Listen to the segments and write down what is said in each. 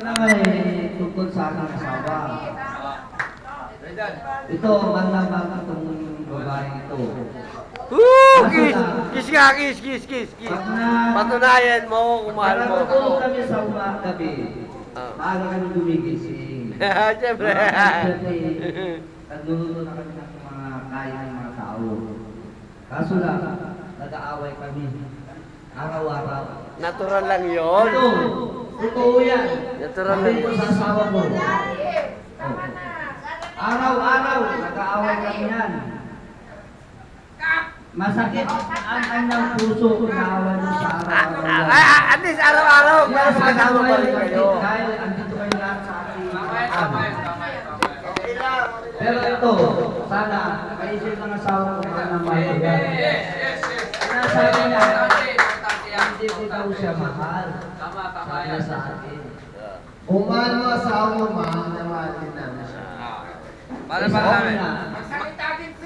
naman ay tungkol sa aking asawa. Ito, mandang itong babae ito. Kiss ka, kiss, kiss, kiss, kiss. Patunayan mo kung mahal mo. Nakatulog kami sa gabi. Maaga kami gumigising. Siyempre. Nagluluto na kami ng mga kaya ng mga tao. Kaso lang, nag-aaway kami. Araw-araw. Natural lang yun. Ito, totoo yan. Natural lang Sabi ko yun. sa asawa ko. Araw-araw, nag-aaway kami yan. Masakit ang kanyang puso kung naaway mo sa araw-araw. At least araw-araw, magkasama pa rin kayo. Dahil andito kayo lahat sa ating pero ito, sana, kaisip ng asawa ko na mahal. Sinasabi niya, hindi ko daw siya mahal. Sabi niya sa akin. Kung mahal mo asawa mo, mahal na mahal din namin siya. Para namin.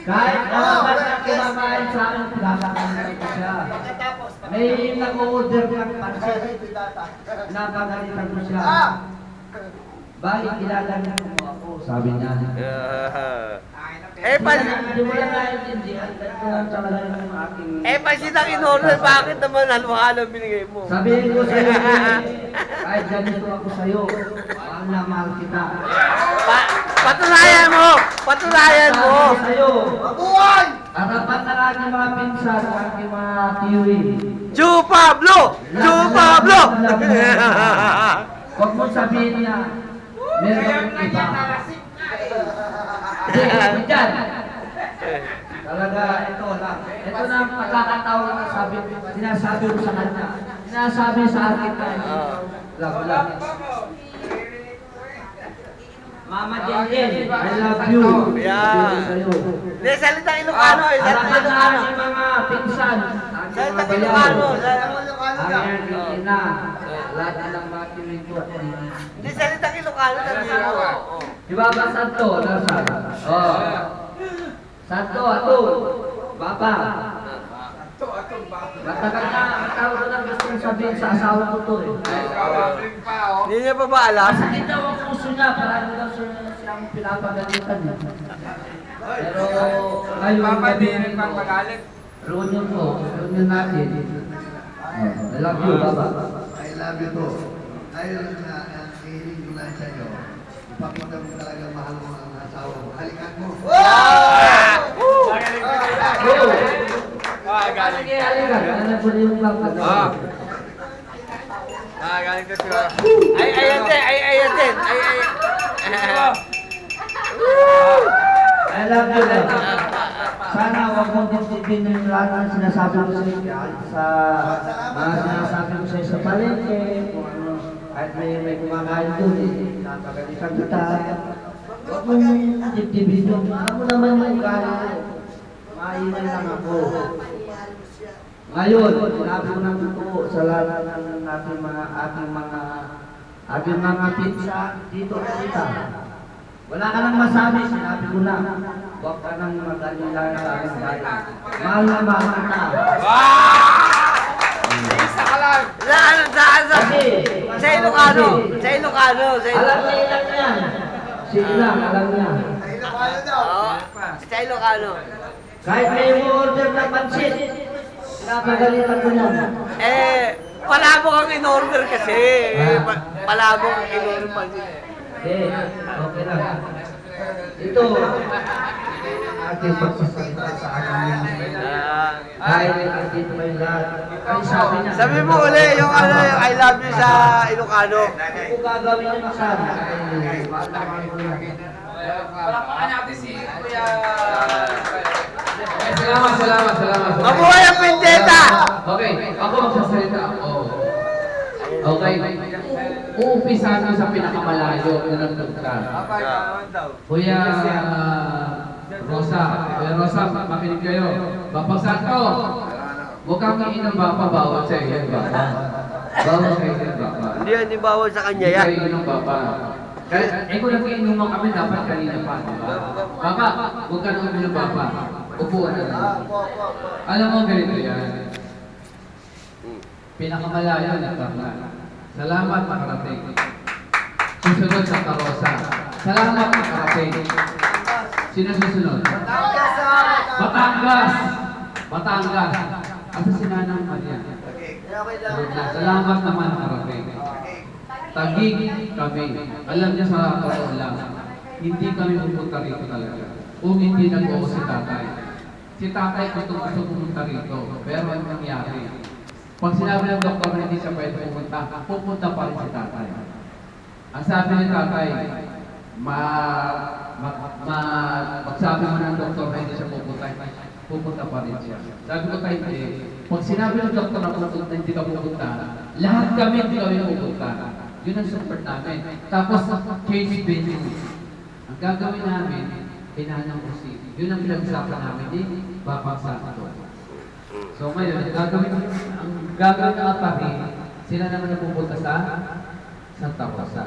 Kahit naman na kumakain sa akin, pinapakain ko siya. May nag-order ng pansit. Pinapagalitan ko siya. Bakit kailangan mo ako? Sabi niya. Hindi mo lang naintindihan. Talaga yung aking... pansit ang in-order, bakit naman halo-halo binigay mo? Sabihin ko sa'yo, kahit ganito ako sa'yo, mahal na mahal kita. Patunayan mo! Patunayan mo! Sabi ko sa'yo, Mabuhay! harapan na aking mga pinsan, aking mga tiwi. Chu Pablo! Chu Pablo! Huwag mo sabihin niya, meron akong iba. Hindi, dyan. Talaga, ito lang. Ito na ang pagkakataon na sinasabi ko sa kanya. Sinasabi sa akin na, lang. Mama Jenjen, I love you. Yeah. Hindi, salitang Ilocano eh. Salitang Harapan na Ilocano. aking mga pinsan, aking mga Salitang bayaw, Ilocano. aking ina, lahat na lang mga tiwing ko. Hindi, salitang Ilocano. Salitang Ilocano. Di ba ba Santo? Nasaan? Oh. Santo, ato. Baba. Matagal na, matawag ko lang gusto kong sabihin sa asawa ko to eh. Hindi niya pa ba alam? Masakit daw ang puso niya, parang daw siyang pinapagalitan niya. Pero ngayon, reunion ko, reunion natin. I love you, Baba. I love you too. Ayun na, ang hiling ko lang sa iyo. Ipapunda mo talaga mahal mo ang asawa mo. Halikan mo. Sige, halika. Alam ko na yung lang. Galing ko siya. Ayan din. I love you, Baba. Sana huwag mong titipin yung lahat ng sinasabi ko sa iyo. Sa mga sinasabi ko sa iyo sa palengke, kung ano, kahit may kumakain doon, napagalitan kita. Huwag mong titipin yun. Alam mo naman yung galing ko. Maingay lang ako. Ngayon, sinabi ko ng totoo sa lahat ng ating mga pizza dito at dito. Wala ka nang masabi, sinabi ko na. Huwag ka nang mag-alila na aking bayan. Mahal na mahal kita. Isa ka lang. Saan? Sa Ilocano. Alam niya ilan yan. Si ilang, alam niya. Oo. Sa Ilocano. Kahit may order na pansit, pinapagalitan ko yan. Palabok ang in-order kasi. Palabok ang in-order pa. Okay lang. Ito, ating pagsasalita sa akin. Kahit dito kayo lahat. Ay, sabi niya. Sabi mo uli yung I love you sa Ilocano. Kung gagawin niyo na sana. Palakpakan natin si Kuya. Salamat. Mabuhay ang Pindeta! Okay, ako magsasalita. Okay. Uumpisahan ko sa pinakamalayo na nagpunta. Kuya Rosa, makinig kayo. Bapa Santo, huwag kang iinom bapa, bawal sa iyo, bapa. Bawal sa iyo, bapa. Hindi bawal sa kanya yan. Huwag kayo iinom bapa. Kung nag-iinuman kami, dapat kanina pa, di ba? Bapa, huwag ka nang uminom bapa. Upuan na lang. Alam mo, ganito yan. Pinakamalayo na tama. Salamat makarating. Susunod sa Rosa. Salamat nakarating. Sino susunod? Batangas. Batangas. Asa si Nanang Maria? Salamat naman nakarating. Tagig kami. Alam niya sa totoo lang, hindi kami pupunta rito talaga. Kung hindi nag-oo si tatay. Si tatay gusto pumunta rito. Pero ang nangyari, pag sinabi ng doktor na hindi siya pwede pupunta pa rin si tatay. Ang sabi ni tatay, pagsabi mo ng doktor na hindi siya pupunta pa rin siya. Sabi ko tayo, pag sinabi ng doktor na pupunta, hindi ka pupunta, lahat kami hindi kami pupunta. Yun ang support namin. Tapos, change venue. Ang gagawin namin, pinanang kasi. Yun ang pinag-usapan namin, babagsak ito. So ngayon, ang gagawin ng apari, sila naman napupunta sa Santa Rosa.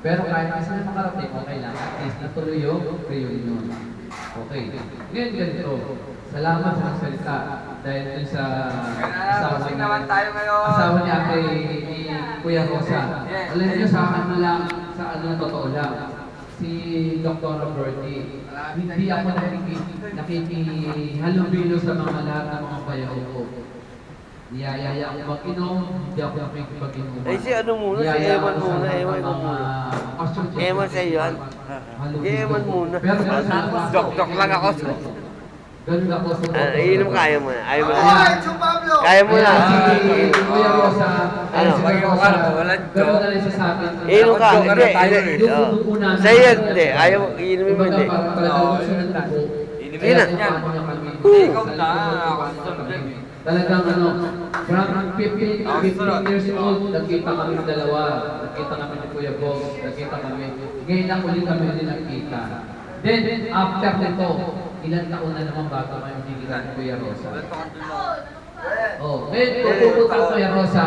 Pero kahit na sila makarating, okay lang. At least natuloy yung reunion. Okay. Ngayon ganito, salamat sa nagsalita. Dahil dun sa asawa ni Ate ni Kuya Rosa. Alam niyo sa akin lang, sa totoo lang. Si Dr. Roberti, hindi ako nakikihalubilo sa mga lahat ng mga bayaw ko. Niyayaya ako mag-inom, hindi ako nakikipag-inom. Eh si ano muna, si Eman muna, Eman sa iyo yan. Eman muna. Dok lang ako. Ganun ako sa Iinom kaya mo na, ayaw mo na. Pablo! Kaya mo na. Si Kuya Rosa, Ano? ganun na rin siya sa akin. Iinom ka, hindi. Sa iyo yan, hindi. Ayaw, iinumin mo, hindi. Sige na. Ikaw na, talagang from 15 years old, nagkita kami dalawa. Nagkita kami ni Kuya Bob, nagkita kami. Ngayon lang ulit kami din nagkita. Then, after nito, ilan taon na naman bago kayo magkikita ni Kuya Rosa? Ngayon, pupunta ko Kuya Rosa,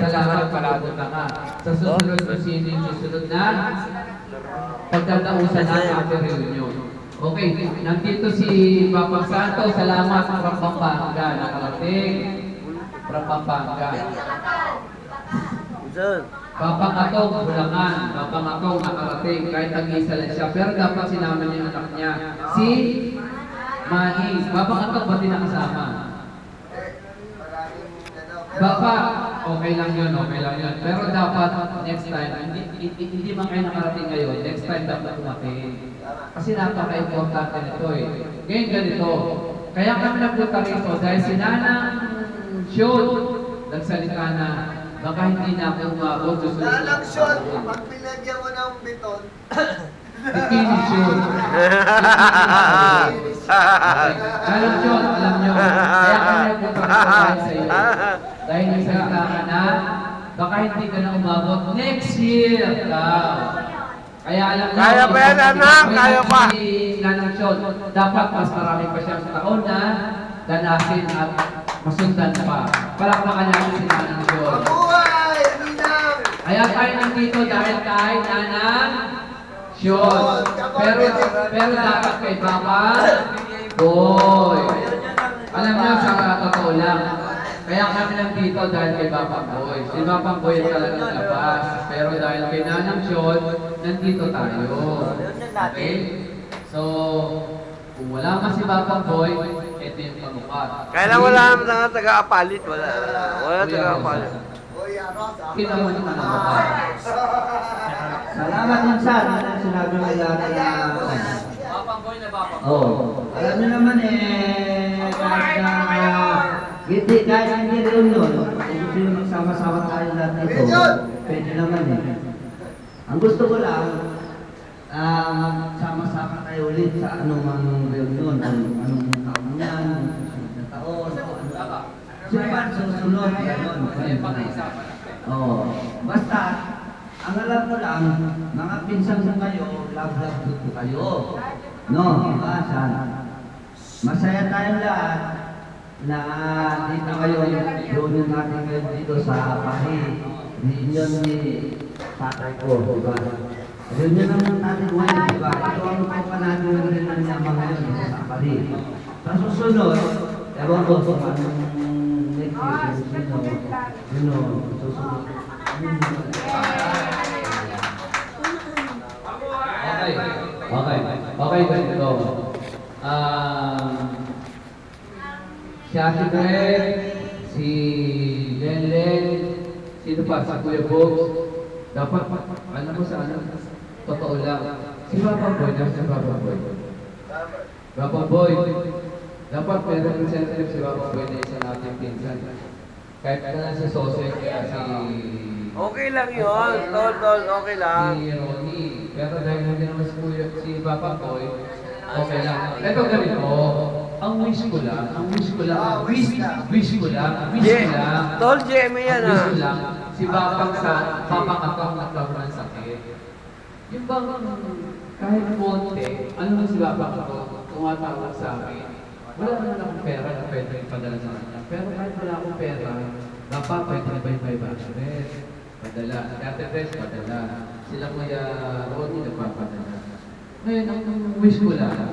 salamat palapunta ka. Sa susunod na sino yung susunod na pagkatausan ng ating reunion. Okay, nandito si Papa Santo, salamat from Pampanga, nakarating from Pampanga. Papa Katong, Bulacan, Papa Katong, nakarating, kahit nag-isa lang siya, pero dapat sinama niya yung anak niya, si Manny. Papa Katong, ba't di nakasama? Baka, okay lang yun. Pero dapat, next time, hindi man kayo nakarating ngayon, next time dapat tumating. Kasi napaka-importante nito eh. Ngayon ganito, kaya kami nagpunta rito dahil si Nanang Sean nagsalita na, baka hindi na ako umabot. Nanang Sean, pag pinagyan mo ng beton, Bikini Sean. Nanang Sean, alam nyo, kaya kami nagpunta rito dahil sa iyo. Dahil nagsalita ka na, baka hindi ka na umabot next year daw. Kaya alam nyo, Kaya pa yan, anak, kaya pa. Si Nanang Sean, dapat mas marami pa siyang taon na ganasin at masundan pa. Palakpakan natin si Nanang Sean. mabuhay! Ninang! Kaya tayo nandito dahil kay Nanang Sean. Pero dapat kay Papa Boy. Alam nyo, sa totoo lang, kaya kami lang dito dahil kay Papa Boy. Si Papa Boy talagang labas. Pero dahil kay Nanang Sean, nandito tayo. Okay? So, kung wala man si Papa Boy, ito yung panukat. Kaya lang wala naman na taga-apalit. Wala taga-apalit. Kinaman yung panukat. Salamat din sa sinabi mo lahat na alam niyo naman kahit hindi reunion, kung gusto nyo magsama-sama tayo lahat dito, pwede naman Ang gusto ko lang, magsama-sama tayo ulit sa anumang reunion, anong taon yan, susunod na taon, susunod, gano'n. Basta, ang alam ko lang, mga pinsan mo kayo, love ko kayo. No, sana. Masaya tayong lahat na dito ngayon, reunion natin ngayon dito sa Pahi. Reunion ni tatay ko, diba? Reunion naman natin ngayon, diba? Ito ang pa natin ng reunion niya mga ngayon sa Pahi. Sa susunod, ewan ko kung anong next year, susunod. Okay, ganito. Si Ate Gret, si Lenlen, sino pa? Si Kuya Bogs. Dapat, alam mo sa ano, totoo lang. Si Papa Boy, si Papa Boy. Papa Boy, dapat meron incentive si Papa Boy na isa natin pinsan. Kahit ka na si Sose, kaya si... Okay lang yun, tol, okay lang. Si Ronnie. Pero dahil hindi naman si Papa Boy, okay lang. Ito ganito, ang wish ko lang, Tol, Jemmy yan ang wish ah. ko lang, si Papang sa papakatang nagkaroon ng sakit. Yung bang kahit konti, ano na si Papang ako, tumatawag sa amin, wala naman akong pera na pwede ipadala sa kanya. Pero kahit wala akong pera, dapat pwede na ba yung 500? Padala. Si Ate Tess, padala. Sila Kuya Ronnie, nagpapadala. Ngayon, ang wish ko lang,